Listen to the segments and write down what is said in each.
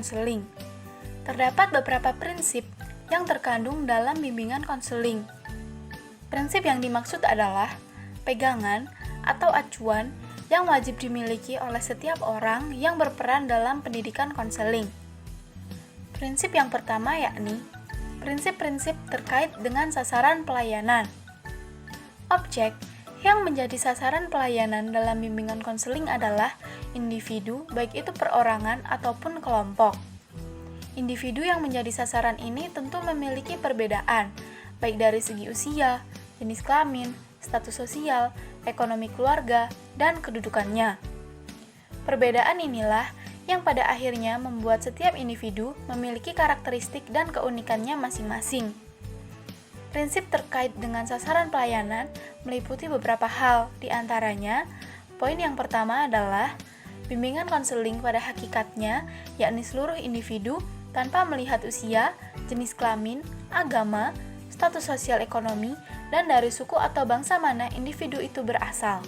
konseling. Terdapat beberapa prinsip yang terkandung dalam bimbingan konseling. Prinsip yang dimaksud adalah pegangan atau acuan yang wajib dimiliki oleh setiap orang yang berperan dalam pendidikan konseling. Prinsip yang pertama yakni prinsip-prinsip terkait dengan sasaran pelayanan. Objek yang menjadi sasaran pelayanan dalam bimbingan konseling adalah individu, baik itu perorangan ataupun kelompok. Individu yang menjadi sasaran ini tentu memiliki perbedaan, baik dari segi usia, jenis kelamin, status sosial, ekonomi keluarga, dan kedudukannya. Perbedaan inilah yang pada akhirnya membuat setiap individu memiliki karakteristik dan keunikannya masing-masing. Prinsip terkait dengan sasaran pelayanan meliputi beberapa hal, di antaranya, poin yang pertama adalah bimbingan konseling pada hakikatnya, yakni seluruh individu tanpa melihat usia, jenis kelamin, agama, status sosial ekonomi, dan dari suku atau bangsa mana individu itu berasal.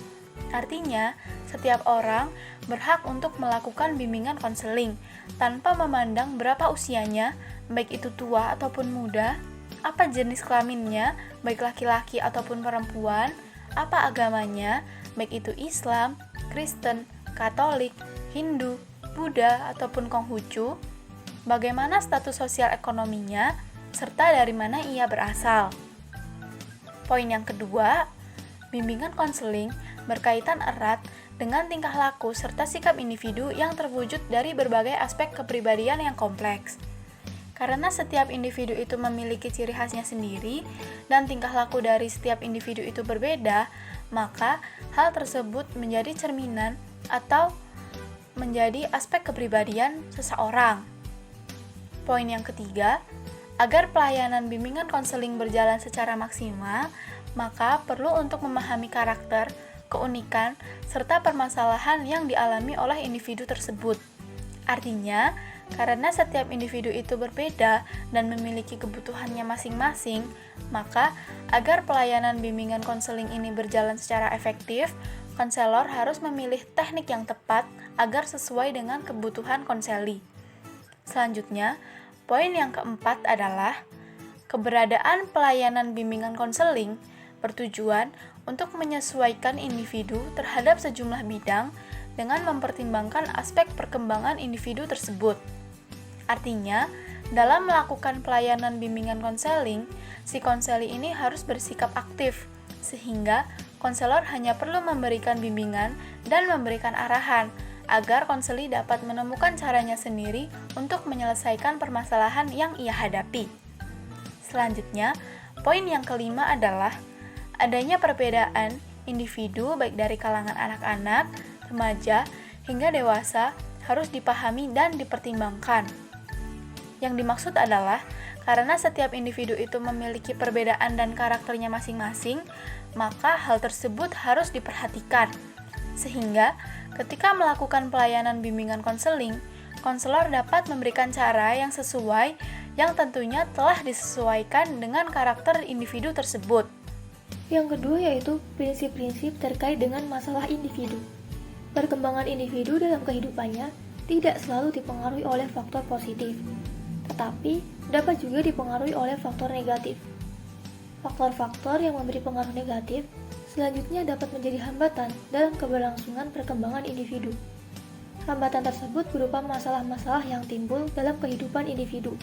Artinya, setiap orang berhak untuk melakukan bimbingan konseling tanpa memandang berapa usianya, baik itu tua ataupun muda, apa jenis kelaminnya, baik laki-laki ataupun perempuan, apa agamanya, baik itu Islam, Kristen, Katolik, Hindu, Buddha, ataupun Konghucu, bagaimana status sosial ekonominya, serta dari mana ia berasal. Poin yang kedua, bimbingan konseling berkaitan erat dengan tingkah laku serta sikap individu yang terwujud dari berbagai aspek kepribadian yang kompleks. Karena setiap individu itu memiliki ciri khasnya sendiri dan tingkah laku dari setiap individu itu berbeda, maka hal tersebut menjadi cerminan atau menjadi aspek kepribadian seseorang. Poin yang ketiga, agar pelayanan bimbingan konseling berjalan secara maksimal, maka perlu untuk memahami karakter, keunikan, serta permasalahan yang dialami oleh individu tersebut. Artinya, karena setiap individu itu berbeda dan memiliki kebutuhannya masing-masing, maka agar pelayanan bimbingan konseling ini berjalan secara efektif, konselor harus memilih teknik yang tepat agar sesuai dengan kebutuhan konseli. Selanjutnya, poin yang keempat adalah keberadaan pelayanan bimbingan konseling bertujuan untuk menyesuaikan individu terhadap sejumlah bidang dengan mempertimbangkan aspek perkembangan individu tersebut. Artinya, dalam melakukan pelayanan bimbingan konseling, si konseli ini harus bersikap aktif, sehingga konselor hanya perlu memberikan bimbingan dan memberikan arahan, agar konseli dapat menemukan caranya sendiri untuk menyelesaikan permasalahan yang ia hadapi. Selanjutnya, poin yang kelima adalah adanya perbedaan individu baik dari kalangan anak-anak, remaja, hingga dewasa harus dipahami dan dipertimbangkan. Yang dimaksud adalah karena setiap individu itu memiliki perbedaan dan karakternya masing-masing, maka hal tersebut harus diperhatikan. Sehingga ketika melakukan pelayanan bimbingan konseling, konselor dapat memberikan cara yang sesuai yang tentunya telah disesuaikan dengan karakter individu tersebut. Yang kedua yaitu prinsip-prinsip terkait dengan masalah individu. Perkembangan individu dalam kehidupannya tidak selalu dipengaruhi oleh faktor positif, tetapi dapat juga dipengaruhi oleh faktor negatif. Faktor-faktor yang memberi pengaruh negatif selanjutnya dapat menjadi hambatan dalam keberlangsungan perkembangan individu. Hambatan tersebut berupa masalah-masalah yang timbul dalam kehidupan individu.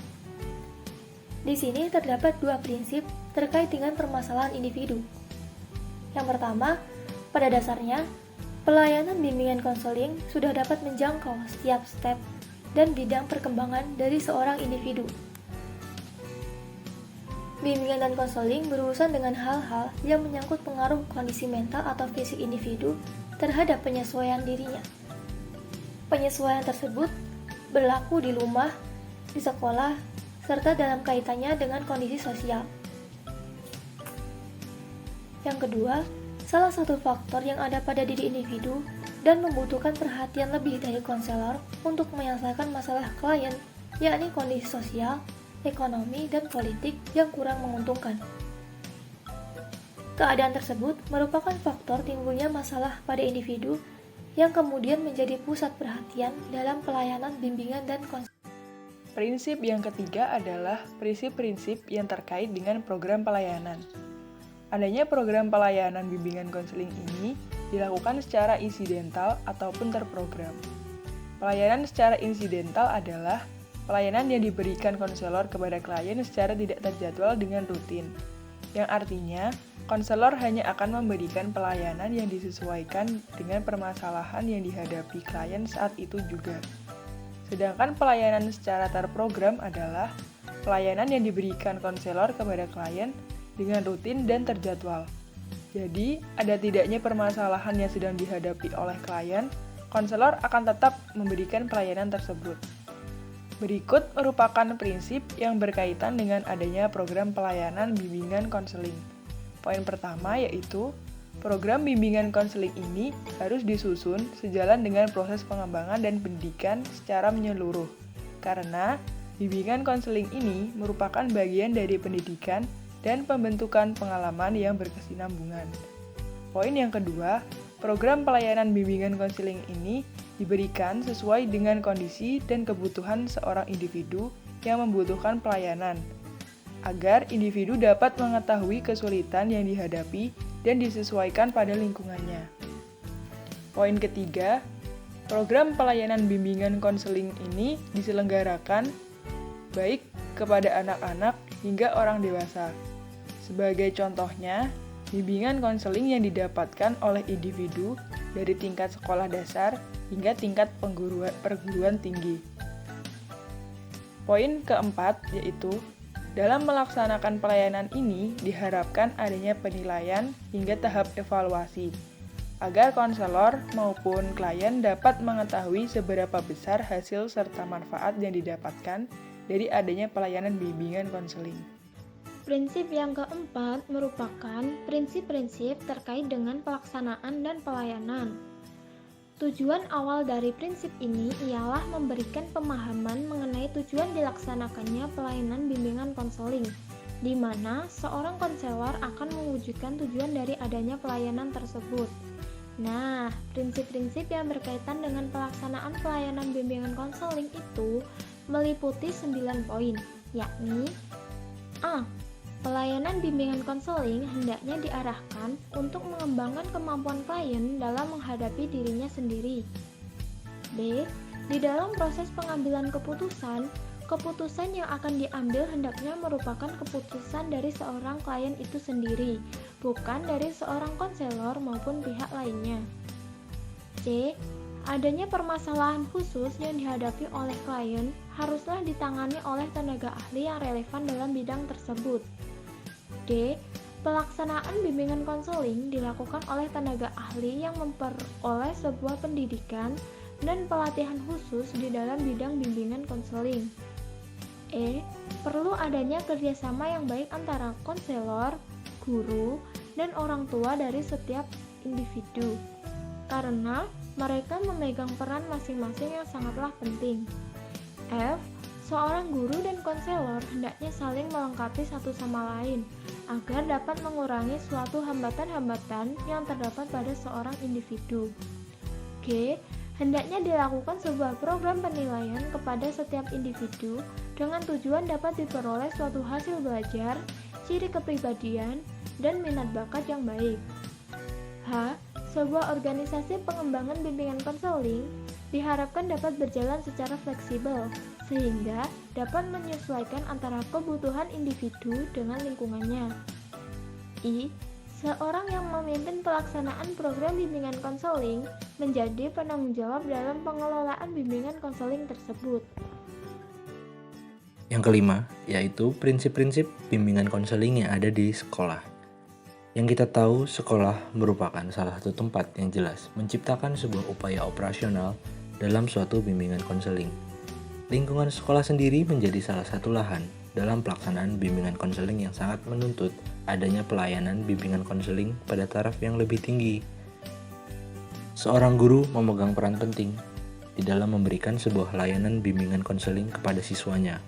Di sini terdapat dua prinsip terkait dengan permasalahan individu. Yang pertama, pada dasarnya, pelayanan bimbingan konseling sudah dapat menjangkau setiap step dan bidang perkembangan dari seorang individu. Bimbingan dan konseling berurusan dengan hal-hal yang menyangkut pengaruh kondisi mental atau fisik individu terhadap penyesuaian dirinya. Penyesuaian tersebut berlaku di rumah, di sekolah, serta dalam kaitannya dengan kondisi sosial. Yang kedua, salah satu faktor yang ada pada diri individu dan membutuhkan perhatian lebih dari konselor untuk menyelesaikan masalah klien, yakni kondisi sosial, ekonomi, dan politik yang kurang menguntungkan. Keadaan tersebut merupakan faktor timbulnya masalah pada individu yang kemudian menjadi pusat perhatian dalam pelayanan bimbingan dan konseling. Prinsip yang ketiga adalah prinsip-prinsip yang terkait dengan program pelayanan. Adanya program pelayanan bimbingan konseling ini dilakukan secara insidental ataupun terprogram. Pelayanan secara insidental adalah pelayanan yang diberikan konselor kepada klien secara tidak terjadwal dengan rutin, yang artinya konselor hanya akan memberikan pelayanan yang disesuaikan dengan permasalahan yang dihadapi klien saat itu juga. Sedangkan pelayanan secara terprogram adalah pelayanan yang diberikan konselor kepada klien dengan rutin dan terjadwal. Jadi, ada tidaknya permasalahan yang sedang dihadapi oleh klien, konselor akan tetap memberikan pelayanan tersebut. Berikut merupakan prinsip yang berkaitan dengan adanya program pelayanan bimbingan konseling. Poin pertama yaitu, program bimbingan konseling ini harus disusun sejalan dengan proses pengembangan dan pendidikan secara menyeluruh, karena bimbingan konseling ini merupakan bagian dari pendidikan dan pembentukan pengalaman yang berkesinambungan. Poin yang kedua, program pelayanan bimbingan konseling ini diberikan sesuai dengan kondisi dan kebutuhan seorang individu yang membutuhkan pelayanan, agar individu dapat mengetahui kesulitan yang dihadapi dan disesuaikan pada lingkungannya. Poin ketiga, program pelayanan bimbingan konseling ini diselenggarakan baik kepada anak-anak hingga orang dewasa. Sebagai contohnya, bimbingan konseling yang didapatkan oleh individu dari tingkat sekolah dasar hingga tingkat perguruan tinggi. Poin keempat yaitu, dalam melaksanakan pelayanan ini diharapkan adanya penilaian hingga tahap evaluasi, agar konselor maupun klien dapat mengetahui seberapa besar hasil serta manfaat yang didapatkan dari adanya pelayanan bimbingan konseling. Prinsip yang keempat merupakan prinsip-prinsip terkait dengan pelaksanaan dan pelayanan. Tujuan awal dari prinsip ini ialah memberikan pemahaman mengenai tujuan dilaksanakannya pelayanan bimbingan konseling, di mana seorang konselor akan mewujudkan tujuan dari adanya pelayanan tersebut. Nah, prinsip-prinsip yang berkaitan dengan pelaksanaan pelayanan bimbingan konseling itu meliputi 9 poin, yakni A. Pelayanan bimbingan konseling hendaknya diarahkan untuk mengembangkan kemampuan klien dalam menghadapi dirinya sendiri. B. Di dalam proses pengambilan keputusan, keputusan yang akan diambil hendaknya merupakan keputusan dari seorang klien itu sendiri, bukan dari seorang konselor maupun pihak lainnya. C. Adanya permasalahan khusus yang dihadapi oleh klien haruslah ditangani oleh tenaga ahli yang relevan dalam bidang tersebut. D. Pelaksanaan bimbingan konseling dilakukan oleh tenaga ahli yang memperoleh sebuah pendidikan dan pelatihan khusus di dalam bidang bimbingan konseling. E. Perlu adanya kerjasama yang baik antara konselor, guru, dan orang tua dari setiap individu, karena mereka memegang peran masing-masing yang sangatlah penting. F. Seorang guru dan konselor hendaknya saling melengkapi satu sama lain, agar dapat mengurangi suatu hambatan-hambatan yang terdapat pada seorang individu. G. Hendaknya dilakukan sebuah program penilaian kepada setiap individu dengan tujuan dapat diperoleh suatu hasil belajar, ciri kepribadian, dan minat bakat yang baik. H. Sebuah organisasi pengembangan bimbingan konseling diharapkan dapat berjalan secara fleksibel, sehingga dapat menyesuaikan antara kebutuhan individu dengan lingkungannya. I. Seorang yang memimpin pelaksanaan program bimbingan konseling menjadi penanggung jawab dalam pengelolaan bimbingan konseling tersebut. Yang kelima, yaitu prinsip-prinsip bimbingan konseling yang ada di sekolah. Yang kita tahu, sekolah merupakan salah satu tempat yang jelas menciptakan sebuah upaya operasional dalam suatu bimbingan konseling. Lingkungan sekolah sendiri menjadi salah satu lahan dalam pelaksanaan bimbingan konseling yang sangat menuntut adanya pelayanan bimbingan konseling pada taraf yang lebih tinggi. Seorang guru memegang peran penting di dalam memberikan sebuah layanan bimbingan konseling kepada siswanya,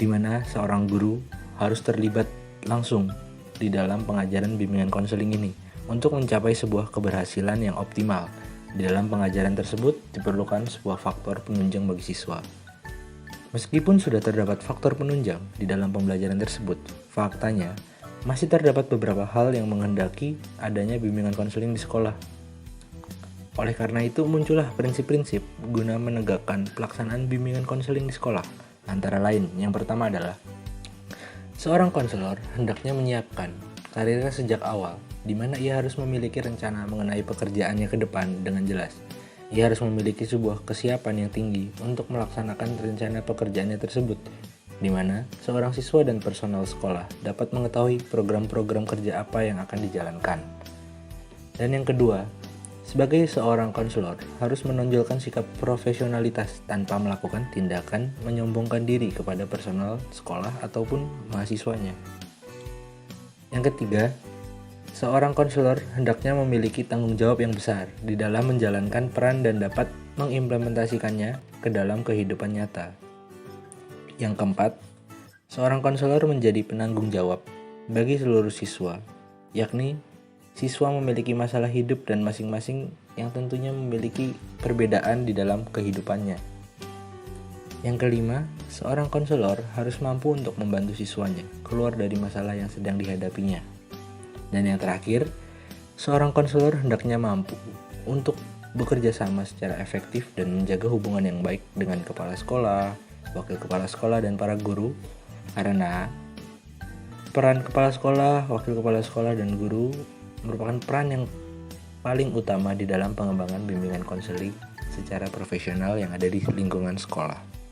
di mana seorang guru harus terlibat langsung di dalam pengajaran bimbingan konseling ini untuk mencapai sebuah keberhasilan yang optimal. Di dalam pengajaran tersebut diperlukan sebuah faktor penunjang bagi siswa. Meskipun sudah terdapat faktor penunjang di dalam pembelajaran tersebut, faktanya masih terdapat beberapa hal yang menghendaki adanya bimbingan konseling di sekolah. Oleh karena itu, muncullah prinsip-prinsip guna menegakkan pelaksanaan bimbingan konseling di sekolah. Antara lain, yang pertama adalah seorang konselor hendaknya menyiapkan karirnya sejak awal, di mana ia harus memiliki rencana mengenai pekerjaannya ke depan dengan jelas. Ia harus memiliki sebuah kesiapan yang tinggi untuk melaksanakan rencana pekerjaannya tersebut, di mana seorang siswa dan personel sekolah dapat mengetahui program-program kerja apa yang akan dijalankan. Dan yang kedua, sebagai seorang konselor harus menonjolkan sikap profesionalitas tanpa melakukan tindakan menyombongkan diri kepada personel sekolah ataupun mahasiswanya. Yang ketiga, seorang konselor hendaknya memiliki tanggung jawab yang besar di dalam menjalankan peran dan dapat mengimplementasikannya ke dalam kehidupan nyata. Yang keempat, seorang konselor menjadi penanggung jawab bagi seluruh siswa, yakni siswa memiliki masalah hidup dan masing-masing yang tentunya memiliki perbedaan di dalam kehidupannya. Yang kelima, seorang konselor harus mampu untuk membantu siswanya keluar dari masalah yang sedang dihadapinya. Dan yang terakhir, seorang konselor hendaknya mampu untuk bekerja sama secara efektif dan menjaga hubungan yang baik dengan kepala sekolah, wakil kepala sekolah, dan para guru, karena peran kepala sekolah, wakil kepala sekolah, dan guru merupakan peran yang paling utama di dalam pengembangan bimbingan konseling secara profesional yang ada di lingkungan sekolah.